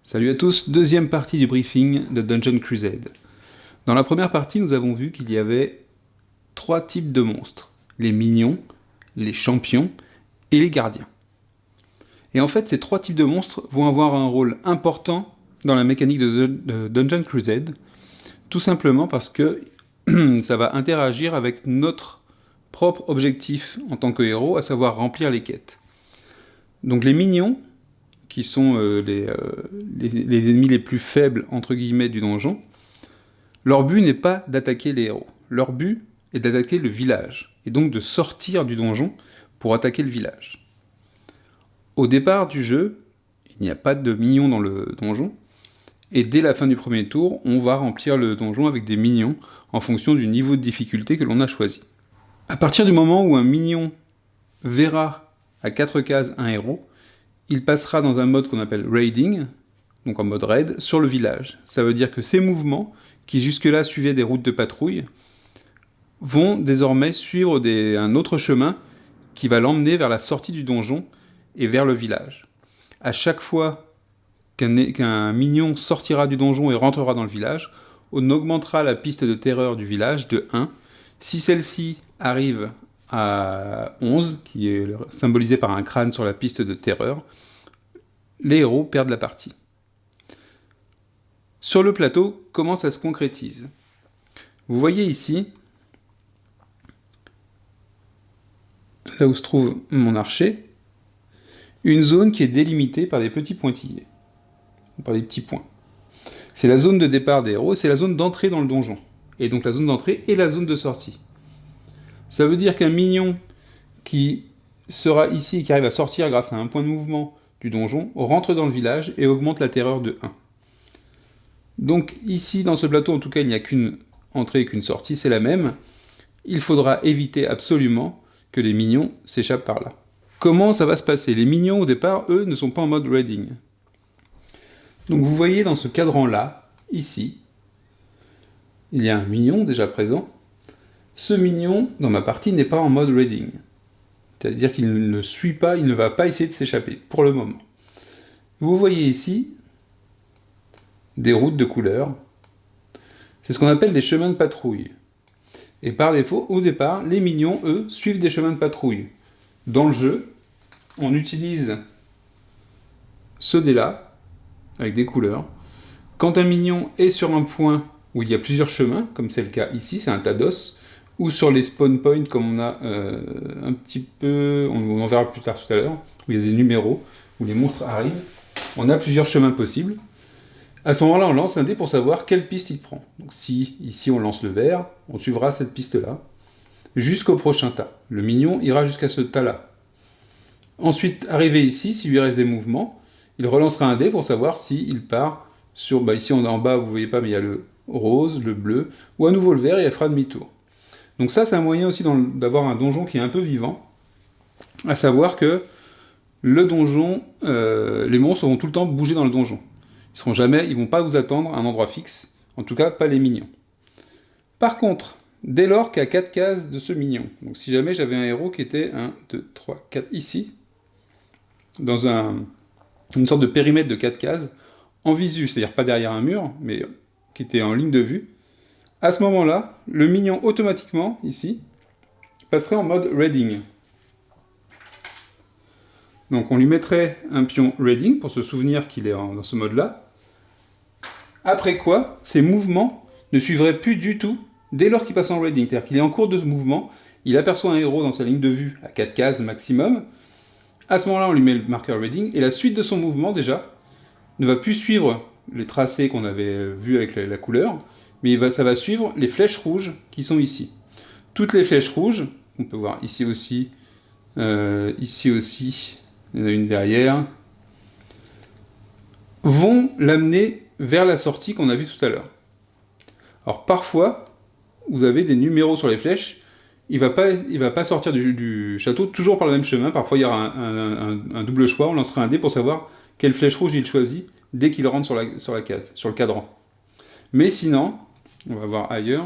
Salut à tous, deuxième partie du briefing de Dungeon Crusade. Dans la première partie, nous avons vu qu'il y avait 3 types de monstres. Les minions, les champions et les gardiens. Et en fait, ces 3 types de monstres vont avoir un rôle important dans la mécanique de Dungeon Crusade, tout simplement parce que ça va interagir avec notre propre objectif en tant que héros, à savoir remplir les quêtes. Donc les minions, qui sont les ennemis les plus faibles, entre guillemets, du donjon, leur but n'est pas d'attaquer les héros. Leur but est d'attaquer le village, et donc de sortir du donjon pour attaquer le village. Au départ du jeu, il n'y a pas de minions dans le donjon, et dès la fin du premier tour, on va remplir le donjon avec des minions en fonction du niveau de difficulté que l'on a choisi. À partir du moment où un minion verra à 4 cases un héros, il passera dans un mode qu'on appelle raiding, donc en mode raid, sur le village. Ça veut dire que ces mouvements, qui jusque-là suivaient des routes de patrouille, vont désormais suivre un autre chemin qui va l'emmener vers la sortie du donjon et vers le village. À chaque fois qu'un minion sortira du donjon et rentrera dans le village, on augmentera la piste de terreur du village de 1. Si celle-ci arrive à 11, qui est symbolisé par un crâne sur la piste de terreur, les héros perdent la partie. Sur le plateau, comment ça se concrétise ? Vous voyez ici, là où se trouve mon archer, une zone qui est délimitée par des petits pointillés, par des petits points. C'est la zone de départ des héros, c'est la zone d'entrée dans le donjon. Et donc la zone d'entrée et la zone de sortie. Ça veut dire qu'un minion qui sera ici et qui arrive à sortir grâce à un point de mouvement du donjon rentre dans le village et augmente la terreur de 1. Donc ici, dans ce plateau, en tout cas, il n'y a qu'une entrée et qu'une sortie, c'est la même. Il faudra éviter absolument que les minions s'échappent par là. Comment ça va se passer ? Les minions, au départ, eux, ne sont pas en mode raiding. Donc vous voyez dans ce cadran-là, ici, il y a un minion déjà présent. Ce minion, dans ma partie, n'est pas en mode raiding. C'est-à-dire qu'il ne suit pas, il ne va pas essayer de s'échapper, pour le moment. Vous voyez ici des routes de couleur. C'est ce qu'on appelle des chemins de patrouille. Et par défaut, au départ, les minions, eux, suivent des chemins de patrouille. Dans le jeu, on utilise ce dé-là, avec des couleurs. Quand un minion est sur un point où il y a plusieurs chemins, comme c'est le cas ici, c'est un tas d'os, ou sur les spawn points, comme on a un petit peu, on verra plus tard tout à l'heure, où il y a des numéros, où les monstres arrivent, on a plusieurs chemins possibles. À ce moment-là, on lance un dé pour savoir quelle piste il prend. Donc si ici on lance le vert, on suivra cette piste-là, jusqu'au prochain tas. Le minion ira jusqu'à ce tas-là. Ensuite, arrivé ici, s'il lui reste des mouvements, il relancera un dé pour savoir s'il part sur, ici on est en bas, vous ne voyez pas, mais il y a le rose, le bleu, ou à nouveau le vert, et elle fera demi-tour. Donc ça, c'est un moyen aussi d'avoir un donjon qui est un peu vivant, à savoir que le donjon, les monstres vont tout le temps bouger dans le donjon. Ils ne vont pas vous attendre à un endroit fixe, en tout cas pas les minions. Par contre, dès lors qu'il y a 4 cases de ce minion, donc si jamais j'avais un héros qui était 1, 2, 3, 4 ici, dans une sorte de périmètre de 4 cases, en visu, c'est-à-dire pas derrière un mur, mais qui était en ligne de vue, à ce moment-là, le minion automatiquement, ici, passerait en mode raiding. Donc on lui mettrait un pion raiding pour se souvenir qu'il est dans ce mode-là. Après quoi, ses mouvements ne suivraient plus du tout dès lors qu'il passe en raiding. C'est-à-dire qu'il est en cours de mouvement, il aperçoit un héros dans sa ligne de vue à 4 cases maximum. À ce moment-là, on lui met le marqueur raiding, et la suite de son mouvement, déjà, ne va plus suivre les tracés qu'on avait vus avec la couleur, mais ça va suivre les flèches rouges qui sont ici. Toutes les flèches rouges, on peut voir ici aussi, il y en a une derrière, vont l'amener vers la sortie qu'on a vue tout à l'heure. Alors parfois, vous avez des numéros sur les flèches, il va pas sortir du château toujours par le même chemin, parfois il y aura un double choix, on lancera un dé pour savoir quelle flèche rouge il choisit dès qu'il rentre sur la case, sur le cadran. Mais sinon, on va voir ailleurs,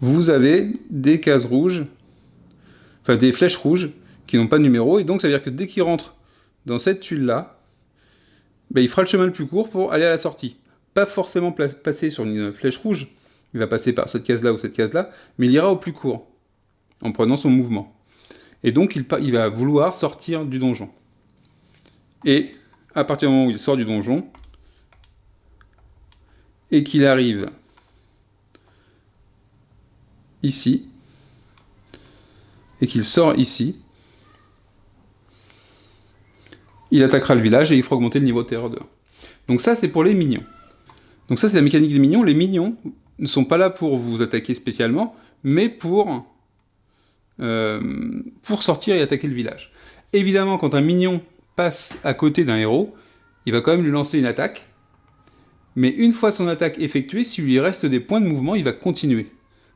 vous avez des cases rouges, enfin des flèches rouges, qui n'ont pas de numéro, et donc ça veut dire que dès qu'il rentre dans cette tuile-là, ben, il fera le chemin le plus court pour aller à la sortie. Pas forcément passer sur une flèche rouge, il va passer par cette case-là ou cette case-là, mais il ira au plus court, en prenant son mouvement. Et donc il va vouloir sortir du donjon. Et à partir du moment où il sort du donjon, et qu'il arrive ici, et qu'il sort ici, il attaquera le village et il fera augmenter le niveau de terreur de 1. Donc ça, c'est pour les minions. Donc ça, c'est la mécanique des minions. Les minions ne sont pas là pour vous attaquer spécialement, mais pour sortir et attaquer le village. Évidemment, quand un minion passe à côté d'un héros, il va quand même lui lancer une attaque, mais une fois son attaque effectuée, s'il lui reste des points de mouvement, il va continuer.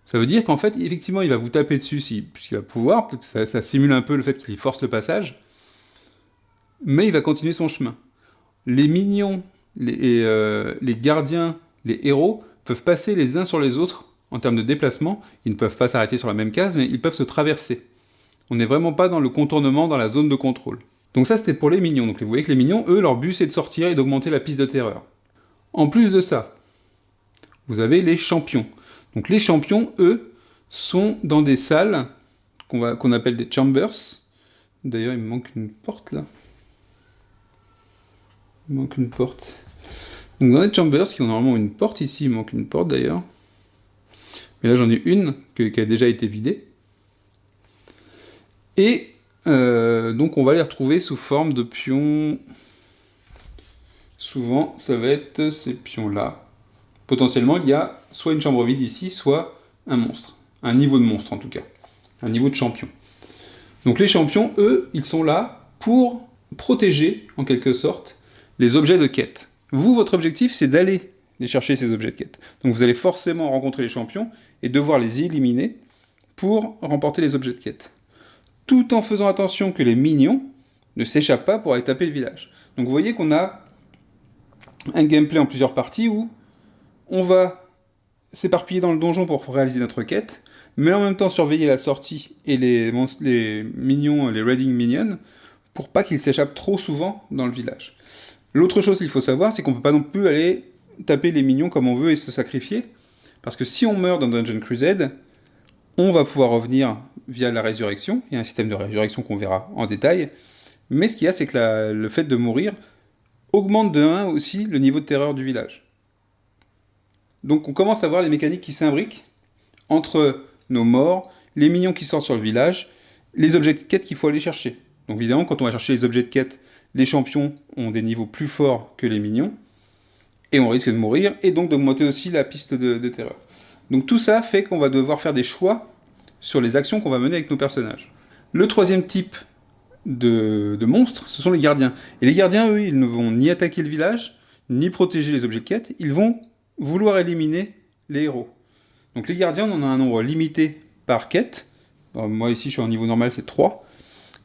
Ça veut dire qu'en fait, effectivement, il va vous taper dessus puisqu'il va pouvoir, ça simule un peu le fait qu'il force le passage, mais il va continuer son chemin. Les minions, les gardiens, les héros peuvent passer les uns sur les autres en termes de déplacement. Ils ne peuvent pas s'arrêter sur la même case, mais ils peuvent se traverser. On n'est vraiment pas dans le contournement, dans la zone de contrôle. Donc ça, c'était pour les minions. Donc vous voyez que les minions, eux, leur but, c'est de sortir et d'augmenter la piste de terreur. En plus de ça, vous avez les champions. Donc les champions, eux, sont dans des salles qu'on appelle des chambers. D'ailleurs, il me manque une porte, là. Il manque une porte. Donc dans les chambers, qui ont normalement une porte ici, il manque une porte d'ailleurs. Mais là j'en ai une qui a déjà été vidée. Et donc on va les retrouver sous forme de pions. Souvent ça va être ces pions-là. Potentiellement il y a soit une chambre vide ici, soit un monstre. Un niveau de monstre en tout cas. Un niveau de champion. Donc les champions, eux, ils sont là pour protéger, en quelque sorte, les objets de quête. Vous, votre objectif, c'est d'aller les chercher, ces objets de quête. Donc vous allez forcément rencontrer les champions et devoir les éliminer pour remporter les objets de quête. Tout en faisant attention que les minions ne s'échappent pas pour aller taper le village. Donc vous voyez qu'on a un gameplay en plusieurs parties où on va s'éparpiller dans le donjon pour réaliser notre quête, mais en même temps surveiller la sortie et les minions, les raiding minions, pour pas qu'ils s'échappent trop souvent dans le village. L'autre chose qu'il faut savoir, c'est qu'on peut pas non plus aller taper les minions comme on veut et se sacrifier, parce que si on meurt dans Dungeon Crusade, on va pouvoir revenir via la résurrection. Il y a un système de résurrection qu'on verra en détail, mais ce qu'il y a, c'est que le fait de mourir augmente de 1 aussi le niveau de terreur du village. Donc on commence à voir les mécaniques qui s'imbriquent entre nos morts, les minions qui sortent sur le village, les objets de quête qu'il faut aller chercher. Donc évidemment, quand on va chercher les objets de quête, les champions ont des niveaux plus forts que les minions, et on risque de mourir, et donc d'augmenter aussi la piste de terreur. Donc tout ça fait qu'on va devoir faire des choix sur les actions qu'on va mener avec nos personnages. Le troisième type de monstres, ce sont les gardiens. Et les gardiens, eux, ils ne vont ni attaquer le village, ni protéger les objets de quête, ils vont vouloir éliminer les héros. Donc les gardiens, on en a un nombre limité par quête. Alors, moi ici, je suis en niveau normal, c'est 3.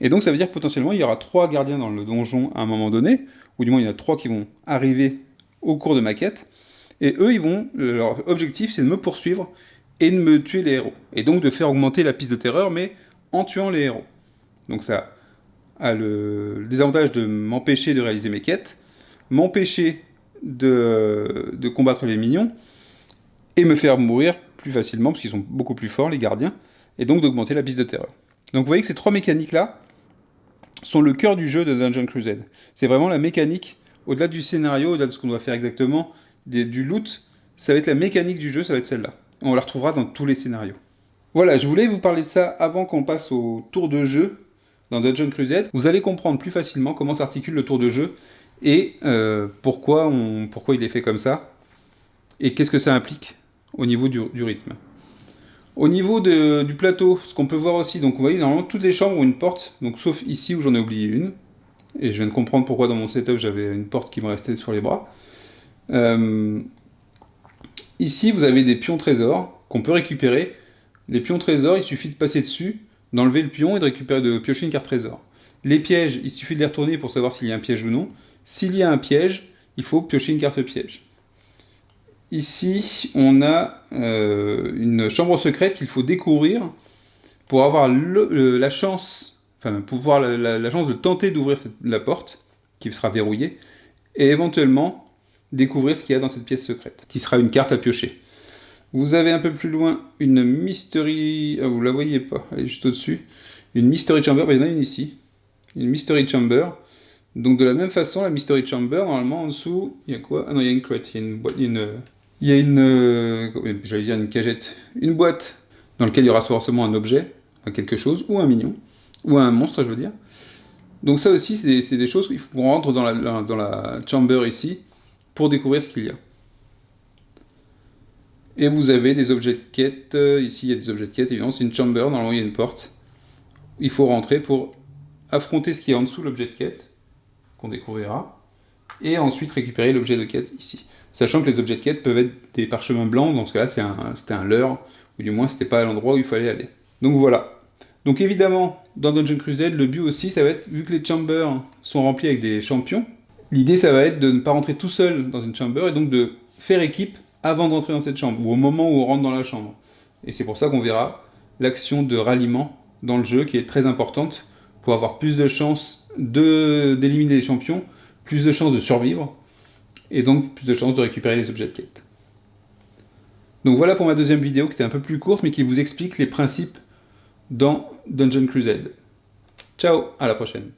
Et donc ça veut dire que potentiellement, il y aura 3 gardiens dans le donjon à un moment donné, ou du moins il y en a 3 qui vont arriver au cours de ma quête. Et eux, leur objectif, c'est de me poursuivre et de me tuer les héros. Et donc de faire augmenter la piste de terreur, mais en tuant les héros. Donc ça a le désavantage de m'empêcher de réaliser mes quêtes, m'empêcher de combattre les minions, et me faire mourir plus facilement, parce qu'ils sont beaucoup plus forts, les gardiens, et donc d'augmenter la piste de terreur. Donc vous voyez que ces 3 mécaniques-là sont le cœur du jeu de Dungeon Crusade. C'est vraiment la mécanique, au-delà du scénario, au-delà de ce qu'on doit faire exactement, du loot, ça va être la mécanique du jeu, ça va être celle-là. On la retrouvera dans tous les scénarios. Voilà, je voulais vous parler de ça avant qu'on passe au tour de jeu dans Dungeon Crusade. Vous allez comprendre plus facilement comment s'articule le tour de jeu et pourquoi il est fait comme ça et qu'est-ce que ça implique au niveau du rythme. Au niveau du plateau, ce qu'on peut voir aussi, donc vous voyez, normalement toutes les chambres ont une porte, donc sauf ici où j'en ai oublié une, et je viens de comprendre pourquoi dans mon setup j'avais une porte qui me restait sur les bras. Ici vous avez des pions trésors qu'on peut récupérer. Les pions trésors, il suffit de passer dessus, d'enlever le pion et de piocher une carte trésor. Les pièges, il suffit de les retourner pour savoir s'il y a un piège ou non. S'il y a un piège, il faut piocher une carte piège. Ici, on a une chambre secrète qu'il faut découvrir pour avoir la chance, enfin pouvoir la chance de tenter d'ouvrir la porte, qui sera verrouillée, et éventuellement découvrir ce qu'il y a dans cette pièce secrète, qui sera une carte à piocher. Vous avez un peu plus loin une mystery... Ah, vous la voyez pas, elle est juste au-dessus. Une mystery chamber, il y en a une ici. Une mystery chamber. Donc de la même façon, la mystery chamber, normalement en dessous, il y a quoi? Ah non, il y a une crate, il y a une boîte, il y a une... j'allais dire une cagette. Une boîte dans laquelle il y aura forcément un objet, enfin quelque chose, ou un mignon, ou un monstre, je veux dire. Donc ça aussi, c'est des choses qu'il faut qu'on rentre dans la chamber ici, pour découvrir ce qu'il y a. Et vous avez des objets de quête, ici il y a des objets de quête, évidemment c'est une chamber, normalement il y a une porte. Il faut rentrer pour affronter ce qui est en dessous de l'objet de quête, qu'on découvrira, et ensuite récupérer l'objet de quête ici. Sachant que les objets de quête peuvent être des parchemins blancs, dans ce cas-là c'était un leurre, ou du moins c'était pas l'endroit où il fallait aller. Donc voilà. Donc évidemment, dans Dungeon Crusade, le but aussi, ça va être, vu que les chambers sont remplis avec des champions, l'idée ça va être de ne pas rentrer tout seul dans une chamber, et donc de faire équipe avant d'entrer dans cette chambre, ou au moment où on rentre dans la chambre. Et c'est pour ça qu'on verra l'action de ralliement dans le jeu, qui est très importante, pour avoir plus de chances d'éliminer les champions, plus de chances de survivre, et donc plus de chances de récupérer les objets de quête. Donc voilà pour ma deuxième vidéo, qui était un peu plus courte, mais qui vous explique les principes dans Dungeon Crusade. Ciao, à la prochaine.